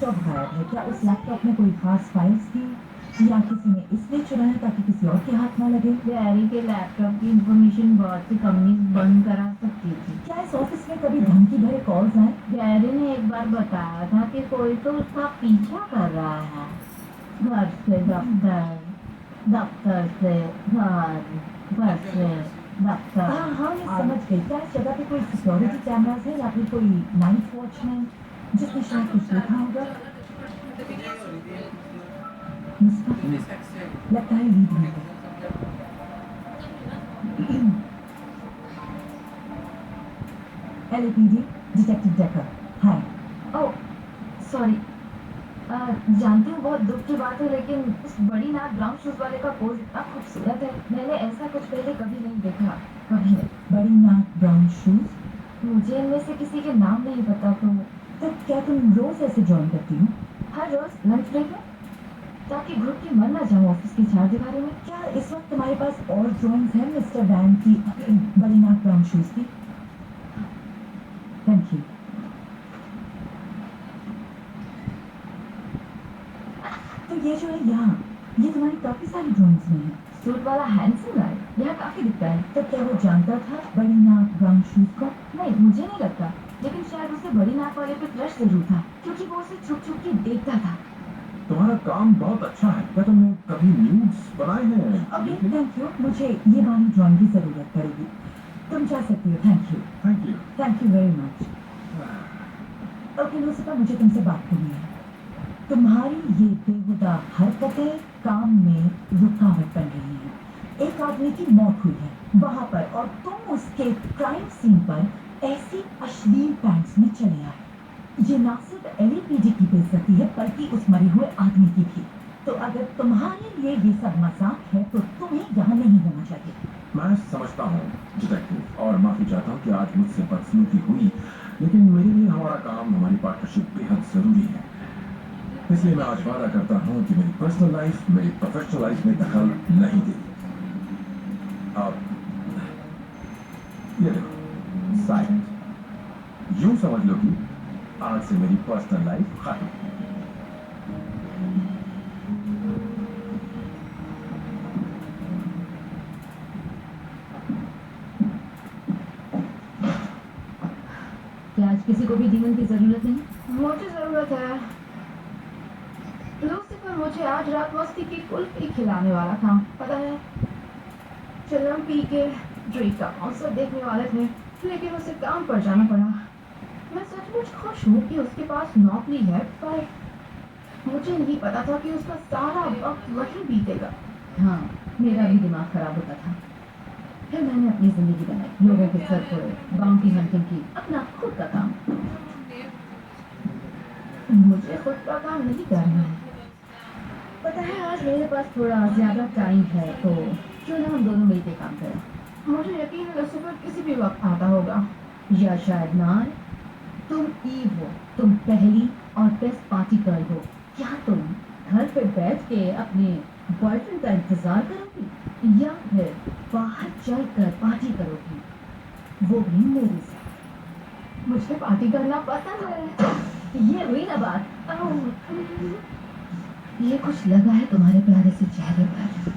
Laptop गायब है, क्या उस लैपटॉप में कोई खास फाइल्स थी या किसी ने इसलिए चुराया ताकि किसी और के हाथ ना लगे? गैरी के लैपटॉप की इंफॉर्मेशन बहुत सी कंपनीज बंद करा सकती थी। क्या इस ऑफिस में कभी धमकी भरे कॉल्स आए? गैरी ने एक बार बताया था कि कोई तो उसका पीछा कर रहा है। घर से दफ्तर, दफ्तर से घर, घर से दफ्तर। हाँ, मैं समझ गई। क्या इस जगह पे कोई सिक्योरिटी कैमरास है या फिर कोई नाइट वॉचमैन जिसने शायद कुछ देखा होगा? मुस्कान लगता है लीड मिल गई। LAPD detective Decker. Hi. Oh sorry, जानती हूँ बहुत दुख की बात है, लेकिन उस बड़ी नाक ब्राउन शूज वाले का पोज इतना खूबसूरत है, मैंने ऐसा कुछ पहले कभी नहीं देखा, कभी नहीं। बड़ी नाक ब्राउन शूज? मुझे इनमें से किसी के नाम नहीं पता। तो क्या तुम रोज ऐसे ड्राइंग करती हो? हर रोज लंच ब्रेक में, ताकि घुट के मर ना जाऊँ ऑफिस की चार दीवारों में। क्या इस वक्त तुम्हारे पास और ड्राइंग्स हैं मिस्टर वैन की बड़ी नाक ब्राउन शूज की? Thank you. तो ये जो है यहाँ, ये तुम्हारी काफी सारी ड्राइंग्स में है। सूट वाला हैंडसम गाय यहाँ काफी दिखता है। तो क्या वो जानता था बड़ी नाक ब्राउन शूज को? नहीं, मुझे नहीं लगता, लेकिन शायद उसे बड़ी नाक वाले पे क्रश जरूर था, क्योंकि वो उसे छुप छुप के देखता था। तुम्हारा काम बहुत अच्छा है। क्या तुमने कभी न्यूड्स बनाए हैं? Okay, thank you. मुझे ये वाली ड्राइंग की जरूरत पड़ेगी। तुम जा सकती हो। Thank you. Thank you. Thank you very much. Okay Lucifer, मुझे तुमसे बात करनी है। तुम्हारी ये बेहुदा हरकतें काम में रुकावट बन रही हैं। एक आदमी की मौत हुई है वहां पर, और तुम उसके क्राइम सीन पर ऐसी अश्लील पैंट्स में चले आए। ये ना सिर्फ LAPD की बेइज्जती है, बल्कि उस मरे हुए आदमी की भी। तो अगर तुम्हारे लिए ये सब मजाक है, तो तुम्हें यहाँ नहीं होना चाहिए। मैं समझता हूँ डिटेक्टिव, और माफी चाहता हूँ कि आज मुझसे बदसलूकी हुई, लेकिन मेरे लिए हमारा काम, हमारी पार्टनरशिप बेहद जरूरी है। इसलिए मैं आज वादा करता हूँ कि मेरी पर्सनल लाइफ, मेरी प्रोफेशनल लाइफ में दखल नहीं देगी। अब ये देखो, साइलेंट। यूं समझ लो कि आज से मेरी पर्सनल लाइफ खत्म। क्या आज किसी को भी डीमन की जरूरत नहीं? मुझे जरूरत है। लूसीफर मुझे आज रात मस्ती की कुल्फी खिलाने वाला था, पता है। चिलम पी के ड्रेक का कॉन्सर्ट देखने वाले थे, लेकिन उसे काम पर जाना पड़ा। मैं सचमुच खुश हूँ कि उसके पास नौकरी है, पर मुझे नहीं पता था कि उसका सारा वक्त वहीं बीतेगा। हाँ, मेरा भी दिमाग खराब होता था। फिर मैंने अपनी जिंदगी बनाई, लोगों के सर फोड़े, बाउंटी हंटिंग की, अपना खुद का काम। मुझे खुद का काम नहीं करना है। पता है, आज मेरे पास थोड़ा ज्यादा टाइम है, तो क्यों ना हम दोनों मिलकर काम करें। मुझे यकीन है लूसीफर किसी भी वक्त आता होगा, या शायद ना आए। तुम ईव हो, तुम पहली और बेस्ट पार्टी गर्ल हो। क्या तुम घर पे बैठ के अपने बॉयफ्रेंड का इंतजार करोगी, या फिर बाहर चलकर पार्टी करोगी, वो भी मेरे साथ? मुझे पार्टी करना पसंद है। ये हुई ना बात। ये कुछ लगा है तुम्हारे प्यारे से चेहरे पर।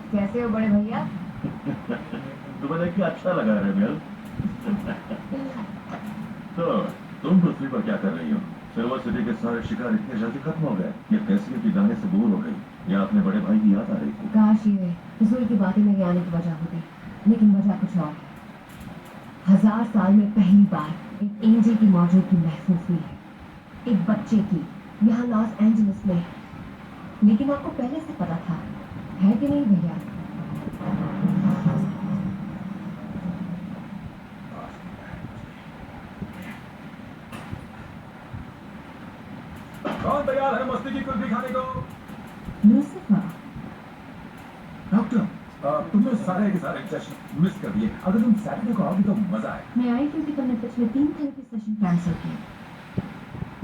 कैसे हो बड़े भैया? तुम्हें देख के अच्छा लगा रेबेल। तो तुम पृथ्वी पर क्या कर रही हो? सिल्वर सिटी के सारे शिकार इतने जल्दी खत्म हो गए या कैसी के गाने से दूर हो गई या अपने बड़े भाई की याद आ रही थी? काश ये फिजूल की बातें मेरे आने की वजह होती, लेकिन वजह कुछ और है। 1000 साल में पहली बार एक एंजल की मौजूदगी महसूस हुई है, एक बच्चे की, यहाँ लॉस एंजलिस में। लेकिन आपको पहले से पता था, है कि नहीं भैया? कौन तैयार है मस्ती की कुल्फी खाने को? लूसिफर, डॉक्टर, तुमने सारे के सारे सेशन मिस कर दिए। अगर तुम सैटरडे को आओगे तो मजा आए। मैं आई क्योंकि तुमने पिछले 3 थेरेपी सेशन कैंसिल किए।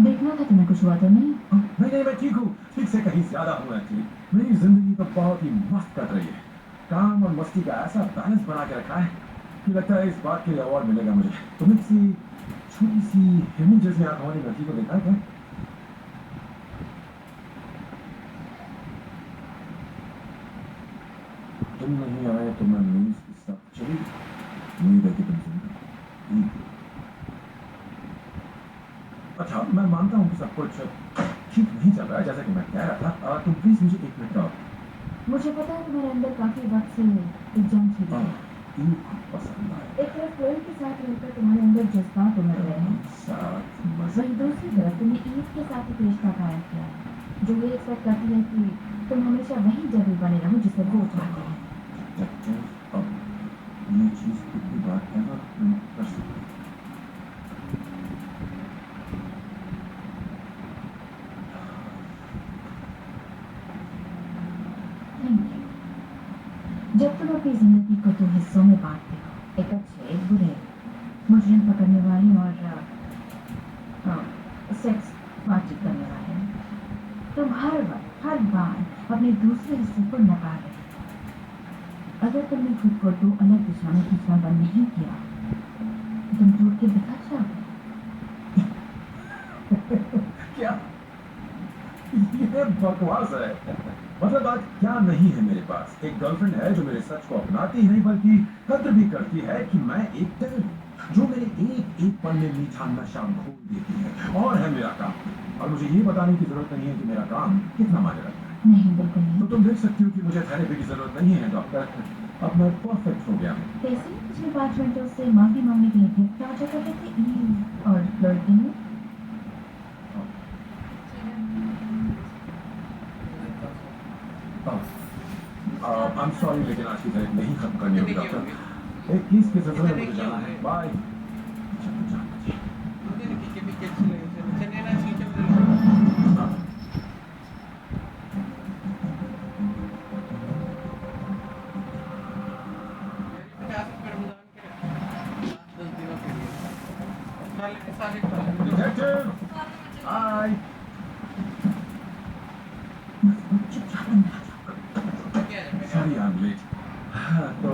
देखना था तुम्हें कुछ हुआ तो नहीं। नहीं, मैं ठीक हूँ। ठीक से कहीं ज्यादा हूँ एक्चुअली। मेरी जिंदगी तो बहुत ही मस्त कट रही है। काम और मस्ती का ऐसा बैलेंस बना के रखा है कि लगता है इस बात के लिए अवार्ड मिलेगा मुझे। तुमने किसी छोटी सी हिरनी जैसी आंखों वाली लड़की को देखा है क्या? तुम नहीं आए तो मैं न्यूज के साथ चली। उम्मीद है कि तुम सुन। अच्छा, मैं मानता हूँ कि सब कुछ ठीक नहीं चल रहा है जैसा कि मैं कह रहा था। तुम प्लीज मुझे 1 मिनट दो। मुझे पता है तुम्हारे अंदर काफी वक्त से एक जंग छिड़ी है। ईद को पसंद आया। एक तरफ फ्रेंड के साथ रहकर तुम्हारे अंदर जज्बात उमड़ रहे हैं, साथ मजा। वहीं दूसरी तरफ तुमने ईद के साथ एक रिश्ता कायम किया है, जो ये एक्सपेक्ट करती है कि तुम हमेशा वही जरूर बने रहो जिसे वो चाहते हैं। डिटेक्टिव, अब ये चीज कितनी बार एवर कर सकती है? Thank you। जब तुम अपनी जिंदगी को 2 हिस्सों में बांटते हो, एक अच्छे एक बुरे, मुजरिम पकड़ने वाले और सेक्स बातचीत करने वाले, तुम हर वक्त हर बार अपने दूसरे हिस्से को नकार रहे हो। अगर तुमने खुद को 2 अलग दिशाओं में खींचना बंद नहीं किया, तुम टूट के बिखर जाओगे। क्या ये बकवास है? मतलब आज क्या नहीं है मेरे पास? एक गर्लफ्रेंड है जो मेरे सच को अपनाती ही नहीं बल्कि कद्र भी करती है कि मैं एक टेरर हूं, जो मेरे एक एक पल में मीठा नशा घोल देती है। और है मेरा काम, और मुझे ये बताने की जरूरत नहीं है कि मेरा काम कितना मायने रखता है। नहीं, बिल्कुल नहीं। तो तुम देख सकती हो कि मुझे थेरेपी की जरूरत नहीं है डॉक्टर। अब मैं परफेक्ट हो गया हूँ। कैसे पिछले 5 घंटों से माफी मांगने के लिए गिफ्ट आर्डर कर रहे थे ईद और लड़के ने? आई एम सॉरी, लेकिन आज की थेरेपी नहीं खत्म करनी होगी डॉक्टर। एक केस के सिलसिले में मुझे जाना है। बाय। Detective, hi. चुपचाप अंदर आ जाओ। Sorry I am late. तो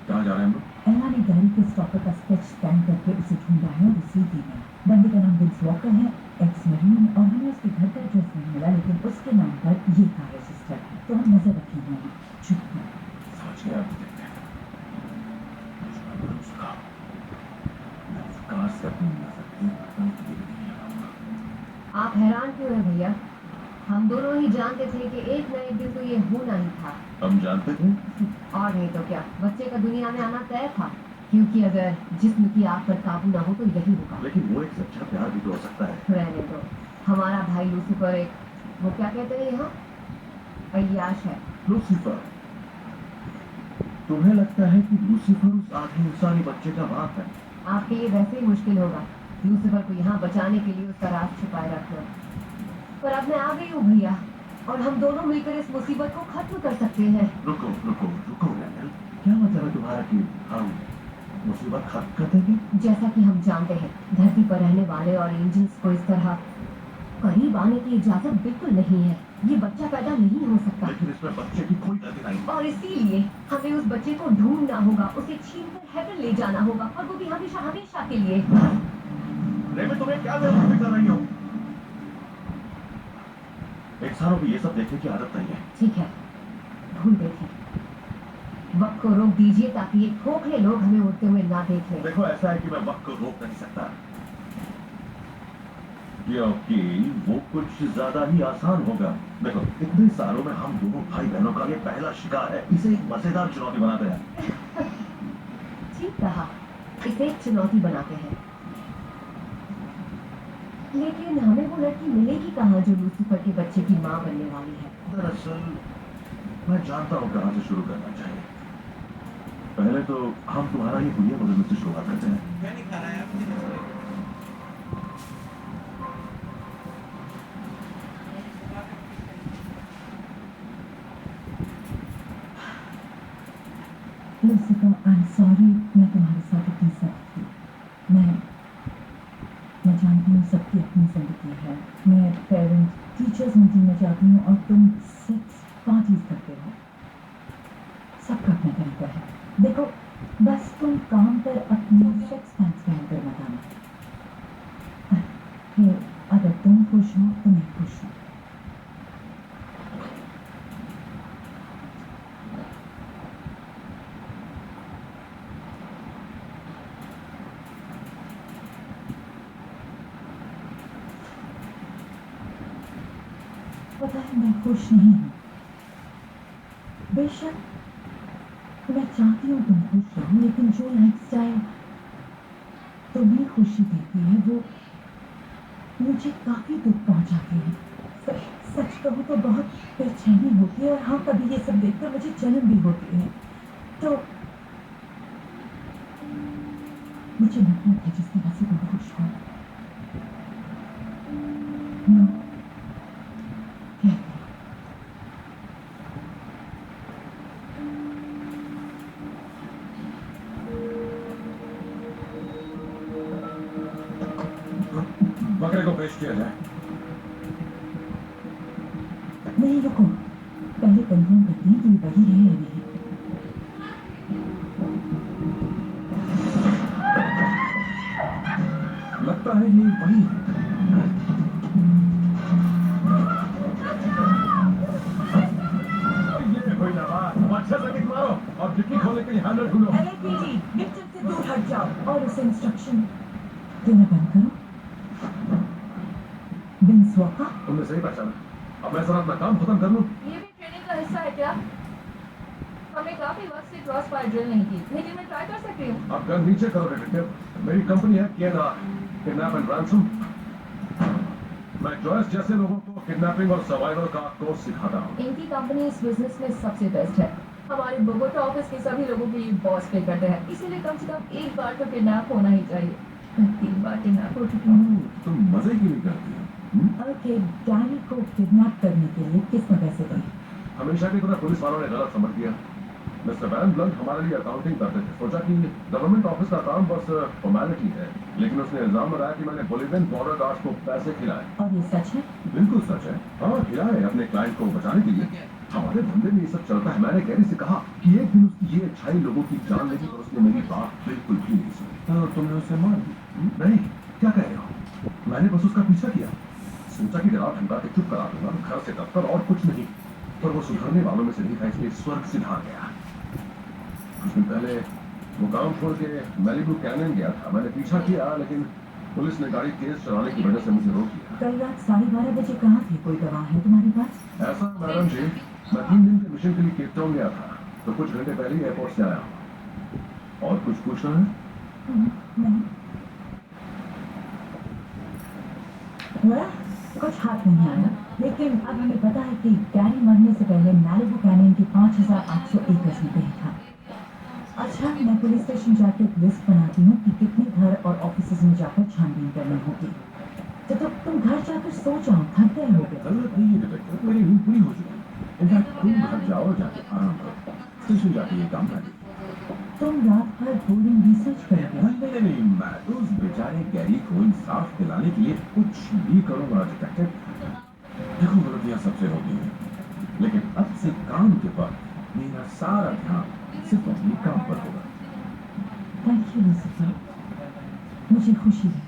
कहाँ जा रहे हैं हम लोग? एला ने गाड़ी के स्टॉपर का स्केच स्कैन करके उसे ढूंढा है और उसे ईमेल। बंदे का नाम विंस वॉकर है, एक्स मरीन, और हमें उसके घर का एड्रेस नहीं मिला, लेकिन उसके नाम पर ये कार रजिस्टर है, तो हम नजर रखेंगे। चुप हो। समझ गया डिटेक्टिव। मुझको भरोसा करो। मैं उस कार से अपनी नजर एक पल के लिए भी नहीं हटाऊंगा। आप हैरान क्यों हैं भैया? हम दोनों ही जानते थे कि एक न एक दिन तो ये होना ही था। हम जानते थे। और नहीं तो क्या, बच्चे का दुनिया में आना तय था, क्योंकि अगर जिस्म की आग पर काबू ना हो तो यही होगा। लेकिन वो एक सच्चा प्यार भी तो हो सकता है। रहने दो, हमारा भाई लूसीफर एक, वो क्या कहते हैं यहाँ, अय्याश है। लूसीफर, तुम्हें लगता है कि लूसीफर उस आधे इंसानी बच्चे का बाप है? आपके लिए वैसे ही मुश्किल होगा लूसीफर को यहाँ बचाने के लिए उसका राज छुपाए रखना। पर अब मैं आ गई हूँ भैया, और हम दोनों मिलकर इस मुसीबत को खत्म कर सकते हैं। रुको रुको रुको रैनल, क्या मतलब है तुम्हारा कि हम मुसीबत खत्म कर देंगे? जैसा कि हम जानते हैं, धरती पर रहने वाले और एंजल्स को इस तरह करीब आने की इजाजत बिल्कुल नहीं है। ये बच्चा पैदा नहीं हो सकता, लेकिन इसमें बच्चे की कोई गलती नहीं। और इसीलिए हमें उस बच्चे को ढूंढना होगा, उसे छीनकर हेवन ले जाना होगा, और वो भी हमेशा हमेशा के लिए। रेबेल, तुम्हें क्या बेवकूफी कर रही हो? इंसानों को ये सब देखने की आदत नहीं है। ठीक है, भूल गई थी। वक्त को रोक दीजिए ताकि ये खोखले लोग हमें उड़ते हुए ना देखें। देखो ऐसा है कि मैं वक्त को रोक नहीं सकता, क्योंकि वो कुछ ज्यादा ही आसान होगा। देखो इतने सालों में हम दोनों भाई बहनों का ये पहला शिकार है, इसे एक मजेदार चुनौती बनाते हैं। ठीक कहा, इसे एक चुनौती बनाते हैं। लेकिन हमें वो लड़की मिलेगी कहाँ जो लूसीफर के बच्चे की माँ बनने वाली है? दरअसल मैं जानता हूँ कहाँ से शुरू करना चाहिए। पहले तो हम तुम्हारा ये दुनिया बदलने से शुरुआत करते हैं। क्या नहीं खा रहा है आप? लूसीफर, आई एम सॉरी, मैं तुम्हारे साथ इतनी सख्त थी। मैं जानती हूँ सबकी अपनी जिंदगी है। मैं पेरेंट टीचर्स मीटिंग में जाती हूँ और तुम सेक्स पार्टीज करते हो। सबका अपना तरीका है। देखो, बस तुम काम पर अपने सेक्स पैंट्स पहनकर मत आना। फिर अगर तुम खुश हो तो मैं खुश हूँ। पता है मैं खुश नहीं हूँ। बेशक मैं चाहती हूँ तुम खुश रहो, लेकिन जो लाइफस्टाइल तुम्हें खुशी देती है वो मुझे काफी दुख पहुंचाती है। सच कहूँ तो बहुत बेचैनी होती है, और हाँ, कभी ये सब देखकर मुझे जलन भी होती है। तो मुझे नफरत है जिस तरह से तुम खुश हो। नो, कहती हूँ। बकरे को पेश किया जाए। नहीं, रुको, पहले कंफर्म करते हैं कि ये वही है या नहीं। लगता है ये वही है। ये कोई नवाज, अच्छे से किक मारो और डिक्की खोलने के लिए हैंडल ढूंढो। LAPD, विक्टिम से दूर हट जाओ और उसे इंस्ट्रक्शन देना बंद करो। बिन्स वॉकर, तुमने सही पहचाना। अब मैं जरा अपना काम खत्म कर लूं। ये भी ट्रेनिंग का हिस्सा है क्या? हमने काफी वक्त से क्रॉस फायर ड्रिल नहीं की, लेकिन मैं ट्राई कर सकती हूँ। आप गन नीचे करो डिटेक्टिव। मेरी कंपनी है केएनआर, किडनैप एंड रैंसम। मैं जॉयस जैसे लोगों को किडनैपिंग और सर्वाइवल का कोर्स सिखाता हूँ। इनकी कंपनी इस बिजनेस में सबसे बेस्ट है। हमारे बोगोटा ऑफिस के सभी लोगों के लिए बॉस पे करते हैं, इसीलिए कम से कम एक बार तो किडनैप होना ही चाहिए। मैं 3 बार किडनैप हो चुकी हूँ। तुम मजे की नहीं करती हो। ओके, गैरी को किडनैप करने के लिए किसने पैसे दिए? हमेशा की तरह पुलिस वालों ने गलत समझ दिया। मिस्टर वैन ब्लंट हमारे लिए अकाउंटिंग करते थे। सोचा कि गवर्नमेंट ऑफिस का काम बस फॉर्मेलिटी है, लेकिन उसने इल्जाम लगाया कि मैंने बोलिवियन बॉर्डर गार्ड्स को पैसे खिलाए। और ये सच है? बिल्कुल सच है। हाँ, खिलाए अपने क्लाइंट को बचाने के लिए। हमारे धंधे में ये सब चलता है। मैंने गैरी से कहा कि एक दिन उसकी ये अच्छाई लोगों की जान लेगी, और उसने मेरी बात बिल्कुल भी नहीं सुनी। तो तुमने उसे मार दी? नहीं, क्या कह रहे हो? मैंने बस उसका पीछा किया। सोचा कि डरा धमका के चुप करा दूंगा, घर से दफ्तर और कुछ नहीं। पर वो सुधरने वालों में से नहीं था, इसलिए स्वर्ग से भाग गया। कुछ दिन पहले वो काम छोड़ के मैलिबू कैनियन गया था। मैंने पीछा किया, लेकिन पुलिस ने गाड़ी तेज चलाने की वजह से मुझे रोक दिया। कल रात 12:30 बजे कहाँ थे? कोई गवाह है तुम्हारे पास? ऐसा मैडम जी, मैं 3 दिन के मिशन के लिए केप टाउन गया था, तो कुछ घंटे पहले ही एयरपोर्ट से आया हूँ। और कुछ पूछना है? नहीं। वह कुछ हाथ नहीं आया, लेकिन अब हमें पता है कि गैरी मरने से पहले मैलिबू कैनियन के 5800 एकड़ में कहीं था। अच्छा, मैं पुलिस स्टेशन जाकर एक लिस्ट बनाती हूँ कि कितने घर और ऑफिसेज में जाकर छानबीन करनी होगी। तो तुम घर जाकर सो जाओ, थक गए होगे। जरूरत नहीं है डिटेक्टिव, मेरी नींद पूरी हो चुकी है। इनफैक्ट तुम घर जाओ और जाके आराम करो। स्टेशन जाके ये काम कर। तुम रात भर बोरिंग रिसर्च करोगे? नहीं नहीं, मैं तो उस बेचारे गैरी को इंसाफ दिलाने के लिए कुछ भी करूंगा डिटेक्टिव। देखो, गलतियां सबसे होती हैं, लेकिन अब से काम के बाद मेरा सारा ध्यान सिर्फ अपने काम पर होगा। थैंक यू लूसीफर, मुझे खुशी है।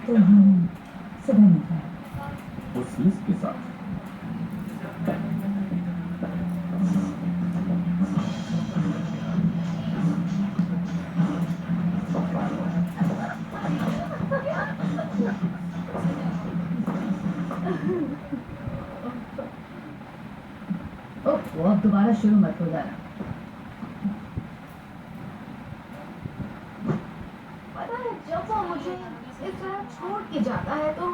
तो हम सुबह मिलते हैं उस लिस्ट के साथ। दोबारा शुरू मत हो जाना। पता है जब वो मुझे इस तरह छोड़ के जाता है तो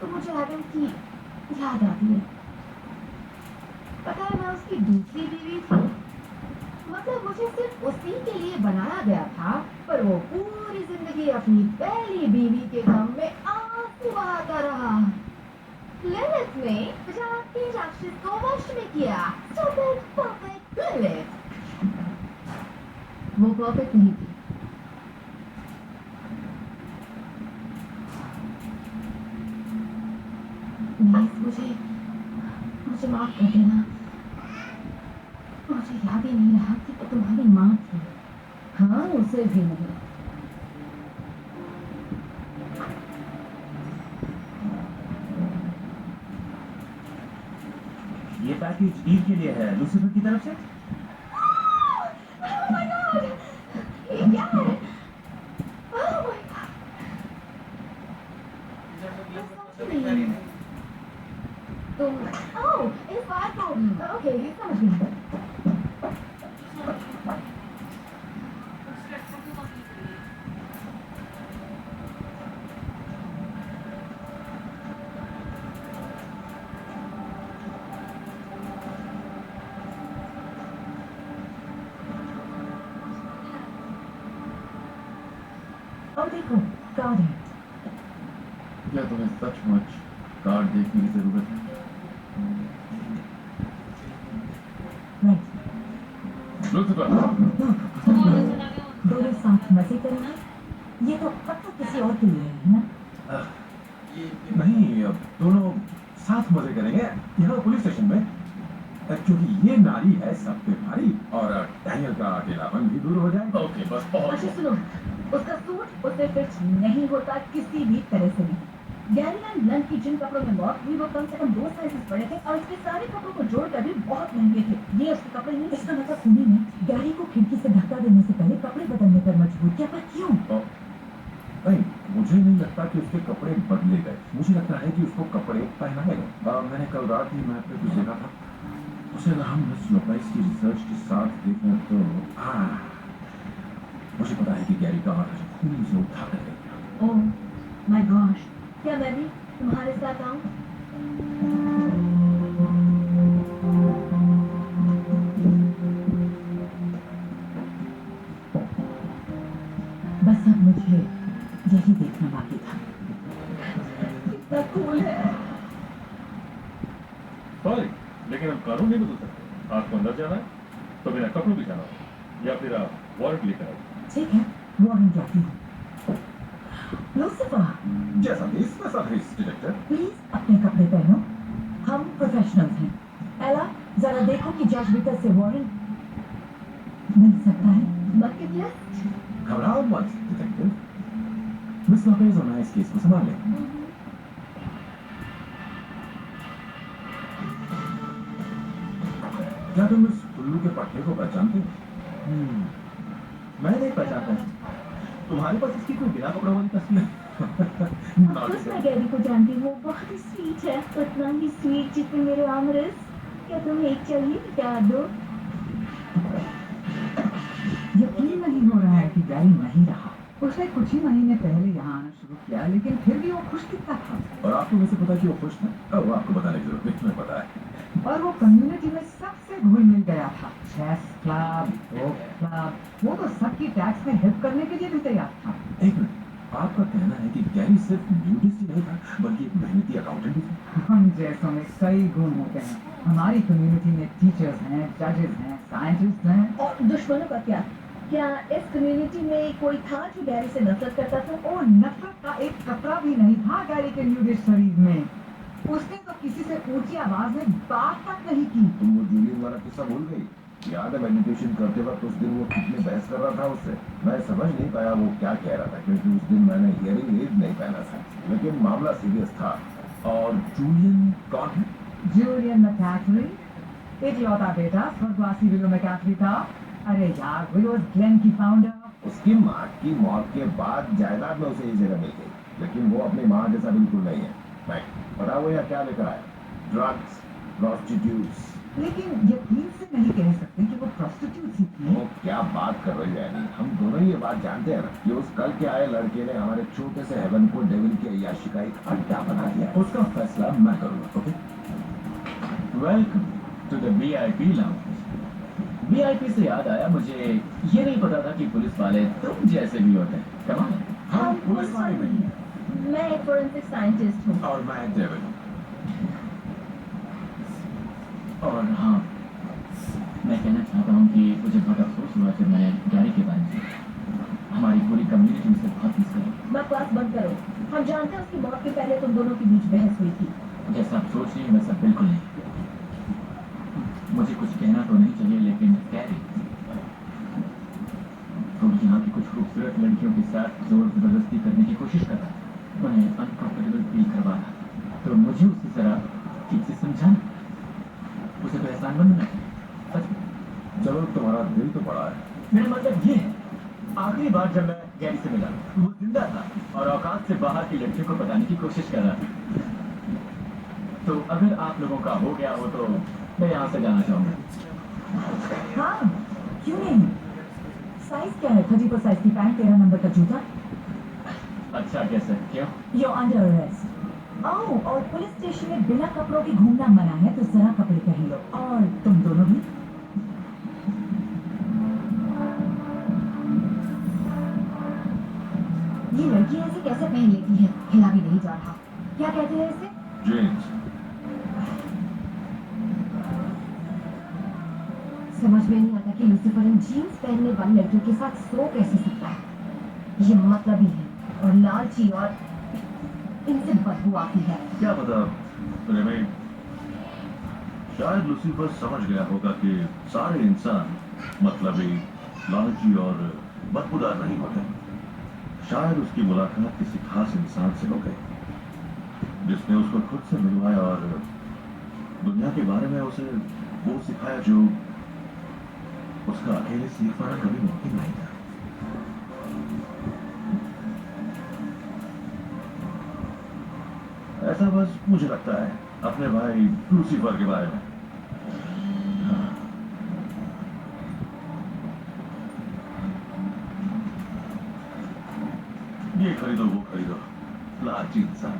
मुझे एडम की याद आती है। पता है मैं उसकी दूसरी बीवी थी, मतलब मुझे सिर्फ उसी के लिए बनाया गया था, पर वो पूरी जिंदगी अपनी पहली बीवी के गम में आंसू बहाता रहा। लिलिथ ने जाके राक्षस को वश में किया। Stupid, perfect Lilith। वो परफेक्ट नहीं थी। मुझे माफ कर देना। मुझे याद ही नहीं रहा कि वो तुम्हारी माँ थी। हाँ, उसे भी नहीं। ये पैकेज ईद के लिए है लूसीफर की तरफ से। Oh my God! ये क्या है? Oh my God! नहीं। तुम इस बात को ओके समझ गई। और देखो कार्ड है। क्या तुम्हें सचमुच कार्ड देखने की जरूरत है? राइट। लूसीफर, दोनों साथ मजे करेंगे। ये तो पक्का किसी और के लिए है ना? नहीं, अब दोनों साथ मजे करेंगे यहाँ पुलिस स्टेशन में, क्योंकि ये नारी है सब पे भारी और डैनियल का अकेलापन भी दूर हो जाएगा। ओके, बस अच्छा सुनो, उसका सूट उससे फिट नहीं होता किसी भी तरह से नहीं। गैरी एंड लन की जिन कपड़ों में मौत हुई वो कम से कम 2 साइजेस बड़े थे और उसके सारे कपड़ों को जोड़कर भी बहुत महंगे थे। ये उसके कपड़े नहीं। इसका मतलब पुणे ने गैरी को खिड़की से धक्का देने से पहले कपड़े बदलने पर मजबूर किया, पर क्यों? नहीं, मुझे नहीं लगता कि उसके कपड़े बदले गए। मुझे लगता है कि उसको कपड़े पहनाए गए। मैंने कल रात ही मैप पे कुछ देखा था। उसे अगर हम मिस लोपेज की रिसर्च के साथ देखें तो हाँ, मुझे पता है कि गैरी का हाथ खून से उठा कर गया। ओह माय गॉश, क्या मैं भी तुम्हारे साथ आऊं? बस अब मुझे यही देखना बाकी था। कितना कूल है। सॉरी, लेकिन हम कानून नहीं बदल सकते। आपको अंदर जाना है तो बिना कपड़ों भी जाना होगा, या फिर आप वारंट लेकर आओ। ठीक है, वारंट लाती हूँ। लूसीफर, जैसा देश वैसा भेस, डिटेक्टिव। प्लीज अपने कपड़े पहनो, हम प्रोफेशनल्स हैं। एला, जरा देखो कि जज विकर से वारंट मिल सकता है। Bucket list. घबराओ मत डिटेक्टिव, मिस लोपेज और मैं इस केस को संभाल लेंगे। क्या तुम इस उल्लू के पट्टे को पहचानते हो? मैं नहीं पहचानता। तुम्हारे पास इसकी कोई बिना कपड़ों वाली तस्वीर? ऑफकोर्स मैं गैरी को जानती हूँ, बहुत ही स्वीट है, उतना ही स्वीट जितने मेरे आमरस। क्या तुम्हें एक चाहिए? क्या दो? यकीन नहीं हो रहा है कि गैरी नहीं रहा। उसने कुछ ही महीने पहले यहाँ आना शुरू किया, लेकिन फिर भी वो खुश दिखता था। और आपको वैसे पता कि वो खुश था? वो आपको बताने की जरूरत नहीं, तुम्हें पता है। और वो कम्युनिटी में सबसे घुल मिल गया था। चेस क्लब, डॉग क्लब, वो तो सबकी टैक्स में हेल्प करने के लिए भी तैयार था। एक मिनट, आपका कहना है कि गैरी सिर्फ न्यूडिस्ट ही नहीं था, बल्कि एक मेहनती अकाउंटेंट भी था? हम जैसों में कई गुण होते हैं। हमारी कम्युनिटी में टीचर्स हैं, जजेस हैं, साइंटिस्ट हैं। और दुश्मनों का क्या? क्या इस कम्युनिटी में कोई था जो गैरी से नफरत करता था? और नफरत का एक कतरा भी नहीं था गैरी के न्यूडिस्ट शरीर में। उसने तो किसी से ऊंची आवाज में बात तक नहीं की। तुम वो जूलियन वाला किस्सा भूल गई? याद है मेडिटेशन करते वक्त उस दिन वो कितनी बहस कर रहा था उससे? मैं समझ नहीं पाया वो क्या कह रहा था, क्योंकि उस दिन मैंने हियरिंग एड नहीं पहना था। लेकिन मामला सीरियस था। और जूलियन कौन है? जूलियन मैकैथरी, इकलौता बेटा स्वर्गवासी विलो मैकैथरी था। अरे यार, विलोज ग्लेन की फाउंडर। उसकी माँ की मौत के बाद जायदाद में उसे ये जगह मिल गई, लेकिन वो अपनी माँ जैसा बिल्कुल नहीं है। मैं पता वो यहाँ क्या लेकर आया? ड्रग्स, प्रोस्टिट्यूट्स, लेकिन यकीन से नहीं कह सकते कि वो प्रोस्टिट्यूट ही थी। वो क्या बात कर रही है यानी हम दोनों ही ये बात जानते हैं ना कि उस कल के आए लड़के ने हमारे छोटे से हेवन को डेविल की अय्याशी का एक अड्डा बना दिया। उसका फैसला मैं करूंगा। Okay, welcome to the VIP lounge. VIP से याद आया, मुझे ये नहीं पता था कि पुलिस वाले तुम जैसे भी होते हैं। कमाल है। हम पुलिस वाले नहीं हैं। मैं एक फोरेंसिक साइंटिस्ट हूँ। और मैं डेविल। और हाँ, मैं कहना चाहता हूँ कि मुझे बहुत अफसोस हुआ जब मैंने गैरी के बारे में सुना। हमारी पूरी कम्युनिटी उसे बहुत मिस करी। बकवास बंद करो। हम जानते हैं उसकी मौत के पहले तुम दोनों के बीच बहस हुई थी। जैसा आप सोच रही हैं वैसा बिल्कुल नहीं। मुझे कुछ कहना तो नहीं चाहिए, लेकिन गैरी तो यहाँ की कुछ खूबसूरत लड़कियों के साथ जोर जबरदस्ती करने की कोशिश कर रहा था, उन्हें अनकंफर्टेबल फील करवा रहा था। तो मुझे उसे जरा ठीक से समझाना, उसे तो एहसान बनना चाहिए। सच में। चलो, तुम्हारा दिल तो बड़ा है। मेरा मतलब ये है, आखिरी बार जब मैं गैरी से मिला वो जिंदा था और औकात से बाहर की लड़कियों को बताने की कोशिश कर रहा था। तो अगर आप लोगों का हो गया हो तो मैं यहाँ से जाना चाहूँगा। हाँ, क्यों नहीं। साइज क्या है? 34 साइज की पैंट, 13 नंबर का जूता। अच्छा, कैसे? क्यों? You're under arrest. ओह, और पुलिस स्टेशन में बिना कपड़ों के घूमना मना है, तो जरा कपड़े पहन लो। और तुम दोनों भी। ये लड़की ऐसे कैसे पहन लेती है? हिला भी नहीं जा रहा। क्या कहते हैं इसे? जेम्स, समझ में नहीं आता कि लूसीफर इन जीन्स पहनने वाली लड़कियों के साथ सो कैसे सकता है। ये मतलबी है और लालची, और इनसे बदबू आती है। क्या पता रेमी, शायद लूसीफर समझ गया होगा कि सारे इंसान मतलबी, लालची और बदबूदार नहीं होते। शायद उसकी मुलाकात किसी खास इंसान से हो गई जिसने उसको खुद से मिलवाया और दुनिया के बारे में उसे वो सिखाया जो उसका अकेले सीख पाना कभी मुमकिन नहीं था। ऐसा बस मुझे लगता है अपने भाई लूसीफर के बारे में। ये खरीदो, वो खरीदो, लालची इंसान।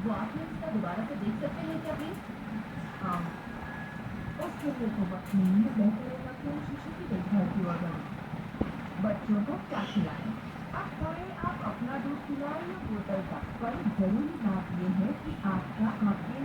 वो आपने इसका दोबारा से देख सकते हैं क्या प्लीज? हाँ, उसके लिए तो वक्त नहीं है, बेहतर होगा कि हम शीशे की देखभाल की ओर बढ़ें। बच्चों को क्या खिलाएं? अब थोड़े आप अपना दूध पिलाएं या बोतल का, पर जरूरी बात यह है कि आपका आपके